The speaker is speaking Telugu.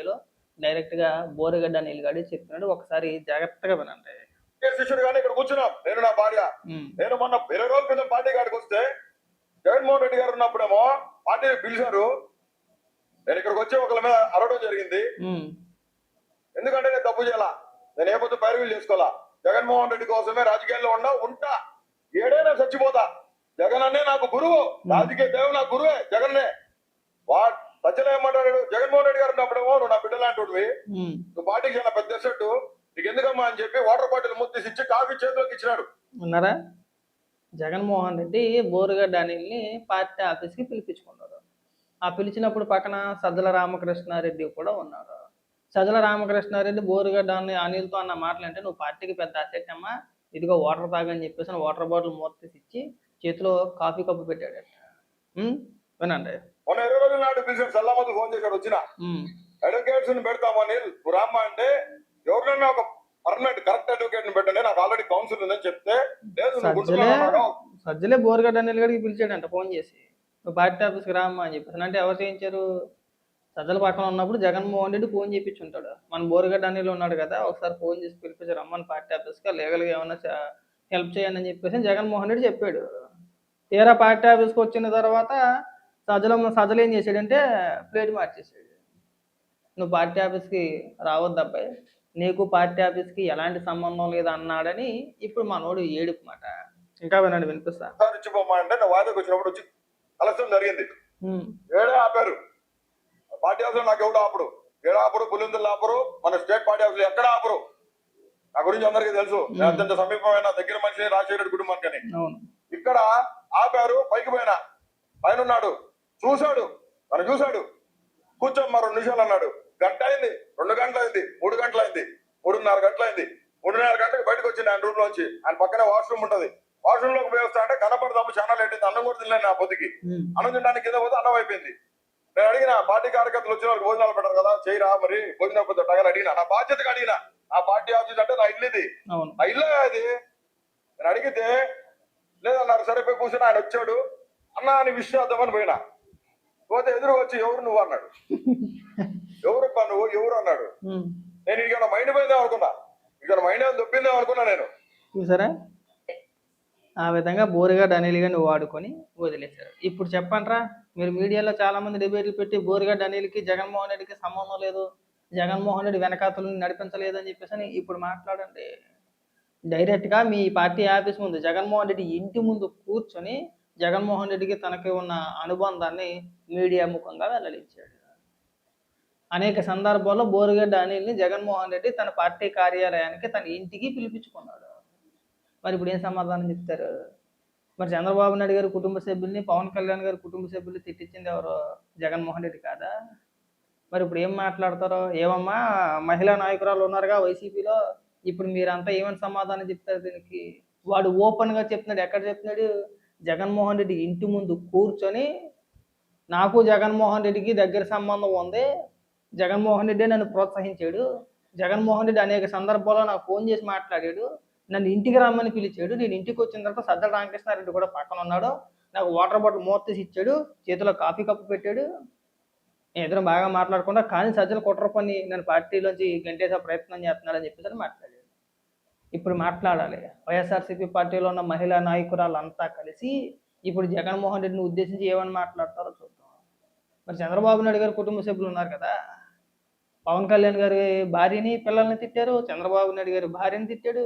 వీడియోలో డైరెక్ట్‌గా బోరుగడ్డ అనిల్ గాడే చెప్తున్నాడు. ఒకసారి జాగ్రత్తగా వినండి. శిష్యుడు గాని ఇక్కడ కూర్చున్నాం, నేను నా భార్య. నేను మొన్న 20 రోజుల క్రితం పార్టీ కాడికి వస్తే జగన్మోహన్ రెడ్డి గారు ఉన్నప్పుడేమో పార్టీ పిలిచారు. నేను ఇక్కడికి వచ్చి ఒకళ్ళ మీద అరవడం జరిగింది. ఎందుకంటే నేను తప్పు చేయాల, నేను ఏ పొద్దు పైరువీలు చేసుకోవాలా. జగన్మోహన్ రెడ్డి కోసమే రాజకీయాల్లో ఉంటా, ఏడైనా చచ్చిపోతా. జగన్ అన్నే నాకు గురువు, రాజకీయ దేవుడు నాకు గురువే జగన్నే. సజ్జలు ఏమంటాడు, జగన్మోహన్ రెడ్డి గారు ఉన్నప్పుడేమో నువ్వు నా బిడ్డ లాంటివి, నువ్వు పార్టీకి చాలా పెద్ద సెట్టు, నీకు ఎందుకమ్మా అని చెప్పి వాటర్ బాటిల్ ముద్దేసి ఇచ్చి కాఫీ చేతిలోకి ఇచ్చినాడు. ఉన్నారా? జగన్మోహన్ రెడ్డి బోరుగడ్డ అనిల్ని పార్టీ ఆఫీస్కి పిలిపించుకున్నాడు. ఆ పిలిచినప్పుడు పక్కన సజ్జల రామకృష్ణారెడ్డి కూడా ఉన్నాడు. సజ్జల రామకృష్ణారెడ్డి బోరుగడ్డ అనిల్తో అన్న మాటలు అంటే, నువ్వు పార్టీకి పెద్ద అసెట్ అమ్మా, ఇదిగో వాటర్ తాగని చెప్పేసి వాటర్ బాటిల్ మూత తీసి ఇచ్చి చేతిలో కాఫీ కప్పు పెట్టాడు. వినండి. మొన్న 20 రోజుల నాడు పిలిచాడు, సల్లామద్దు ఫోన్ చేశాడు, వచ్చిన అడ్వకేట్స్ ని పెడతాము అనిల్, నువ్వు రామ్మా అంటే ఎవరినైనా ఒక పర్మనెంట్ కరెక్ట్ అడ్వకేట్ ని పెట్టండి, నాకు ఆల్రెడీ కౌన్సిల్ ఉందని చెప్తే లేదు. సజ్జలే బోరుగడ్డ అనిల్ గడికి పిలిచాడంట ఫోన్ చేసి, నువ్వు పార్టీ ఆఫీస్కి రామ్మా అని చెప్పేసి. అంటే ఎవరు చేయించారు? సజ్జల పక్కన ఉన్నప్పుడు జగన్మోహన్ రెడ్డి ఫోన్ చేయించుంటాడు. మన బోరుగడ్డ అనిల్ ఉన్నాడు కదా, ఒకసారి ఫోన్ చేసి పిలిపించారు, రమ్మని పార్టీ ఆఫీస్కి లీగల్గా ఏమన్నా హెల్ప్ చేయండి అని చెప్పేసి జగన్మోహన్ రెడ్డి చెప్పాడు. తీరా పార్టీ ఆఫీస్కి వచ్చిన తర్వాత సజ్జలు ఏం చేశాడంటే ప్లేట్ మార్చేసాడు. నువ్వు పార్టీ ఆఫీస్కి రావద్దబ్బాయి, నీకు పార్టీ ఆఫీస్కి ఎలాంటి సంబంధం లేదు అన్నాడని ఇప్పుడు మనోడు ఏడుపు మాట. ఇంకా వినండి, వినిపిస్తా. అంటే నా వాదకు వచ్చినప్పుడు వచ్చి అలసం జరిగింది, ఏడే ఆపారు పార్టీ ఆఫీస్. నాకు ఎవడు ఆపడు, ఏడా ఆపరు, పులిందులు ఆపరు, మన స్టేట్ పార్టీ ఆఫీస్ ఎక్కడ ఆపరు. నా గురించి అందరికీ తెలుసు, నేను అత్యంత సమీపమైన దగ్గర మనిషి రాజశేఖర కుటుంబానికి. ఇక్కడ ఆపారు, పైకి పోయినా, ఆయన ఉన్నాడు, చూశాడు, తను చూశాడు, కూర్చోమ్మా 2 నిమిషాలు అన్నాడు. గంట అయింది, 2 గంటలు అయింది, 3 గంటలు అయింది, 3:30 గంటలు అయింది. 3:30 గంటలకు బయటకు వచ్చింది ఆయన రూమ్ లోంచి. ఆయన పక్కనే వాష్రూమ్ ఉంటది, వాష్రూమ్ లోకి పోయి వస్తా అంటే కనపడదాము, చాలా లేట్ అయింది, అన్నం కూడా తినలేను నా పొద్దుకి. అన్నం తినడానికి కింద పోతే అన్నం అయిపోయింది. నేను అడిగిన, పార్టీ కార్యకర్తలు వచ్చిన వాళ్ళకి భోజనాలు పెట్టారు కదా, చేయరా మరి భోజనం పెట్టాలని అడిగినా, నా బాధ్యతగా అడిగిన. ఆ పార్టీ ఆఫీస్ అంటే నా ఇల్లు ఇది, నా ఇల్లే అది. నేను అడిగితే లేదన్నారు. సరే పోయి కూర్చొని ఆయన వచ్చాడు, అన్నా అని విషయార్థమని పోయినా. పోతే ఎదురు వచ్చి ఎవరు నువ్వు అన్నాడు. ఎవరబ్బా నువ్వు, ఎవరు అన్నాడు. నేను ఇక మైండ్ పోయిందే అనుకున్నా, ఇక మైండ్ ఏమైనా దొబ్బిందే అనుకున్నా నేను. చూసారా, ఆ విధంగా బోరుగడ్డ అనిల్ గారిని వాడుకొని వదిలేశారు. ఇప్పుడు చెప్పండిరా, మీరు మీడియాలో చాలా మంది డిబేట్లు పెట్టి బోరుగడ్డ అనిల్కి జగన్మోహన్ రెడ్డికి సంబంధం లేదు, జగన్మోహన్ రెడ్డి వెనకాతలను నడిపించలేదు అని చెప్పేసి ఇప్పుడు మాట్లాడండి. డైరెక్ట్గా మీ పార్టీ ఆఫీస్ ముందు జగన్మోహన్ రెడ్డి ఇంటి ముందు కూర్చొని జగన్మోహన్ రెడ్డికి తనకి ఉన్న అనుబంధాన్ని మీడియా ముఖంగా వెల్లడించాడు. అనేక సందర్భాల్లో బోరుగడ్డ అనిల్ని జగన్మోహన్ రెడ్డి తన పార్టీ కార్యాలయానికి, తన ఇంటికి పిలిపించుకున్నాడు. మరి ఇప్పుడు ఏం సమాధానం చెప్తారు? మరి చంద్రబాబు నాయుడు గారి కుటుంబ సభ్యుల్ని, పవన్ కళ్యాణ్ గారి కుటుంబ సభ్యుల్ని తిట్టించింది ఎవరు? జగన్మోహన్ రెడ్డి కాదా? మరి ఇప్పుడు ఏం మాట్లాడతారో ఏమమ్మా, మహిళా నాయకురాలు ఉన్నారుగా వైసీపీలో, ఇప్పుడు మీరంతా ఏమని సమాధానం చెప్తారు దీనికి? వాడు ఓపెన్గా చెప్తున్నాడు. ఎక్కడ చెప్తున్నాడు? జగన్మోహన్ రెడ్డి ఇంటి ముందు కూర్చొని, నాకు జగన్మోహన్ రెడ్డికి దగ్గర సంబంధం ఉంది, జగన్మోహన్ రెడ్డి నన్ను ప్రోత్సహించాడు, జగన్మోహన్ రెడ్డి అనేక సందర్భాల్లో నాకు ఫోన్ చేసి మాట్లాడాడు, నన్ను ఇంటికి రమ్మని పిలిచాడు, నేను ఇంటికి వచ్చిన తర్వాత సజ్జల రామకృష్ణారెడ్డి కూడా పక్కన ఉన్నాడు, నాకు వాటర్ బాటిల్ మూత తీసి ఇచ్చాడు, చేతిలో కాఫీ కప్పు పెట్టాడు, ఇద్దరం బాగా మాట్లాడకుండా, కానీ సజ్జల కుట్ర పని నన్ను పార్టీలోంచి గంటేసే ప్రయత్నం చేస్తున్నాడని చెప్పేసి మాట్లాడాడు. ఇప్పుడు మాట్లాడాలి. వైఎస్ఆర్సీపీ పార్టీలో ఉన్న మహిళా నాయకురాలంతా కలిసి ఇప్పుడు జగన్మోహన్ రెడ్డిని ఉద్దేశించి ఏమని మాట్లాడతారో చూద్దాం. మరి చంద్రబాబు నాయుడు గారి కుటుంబ సభ్యులు ఉన్నారు కదా, పవన్ కళ్యాణ్ గారి భార్యని పిల్లల్ని తిట్టారు, చంద్రబాబు నాయుడు గారి భార్యని తిట్టాడు.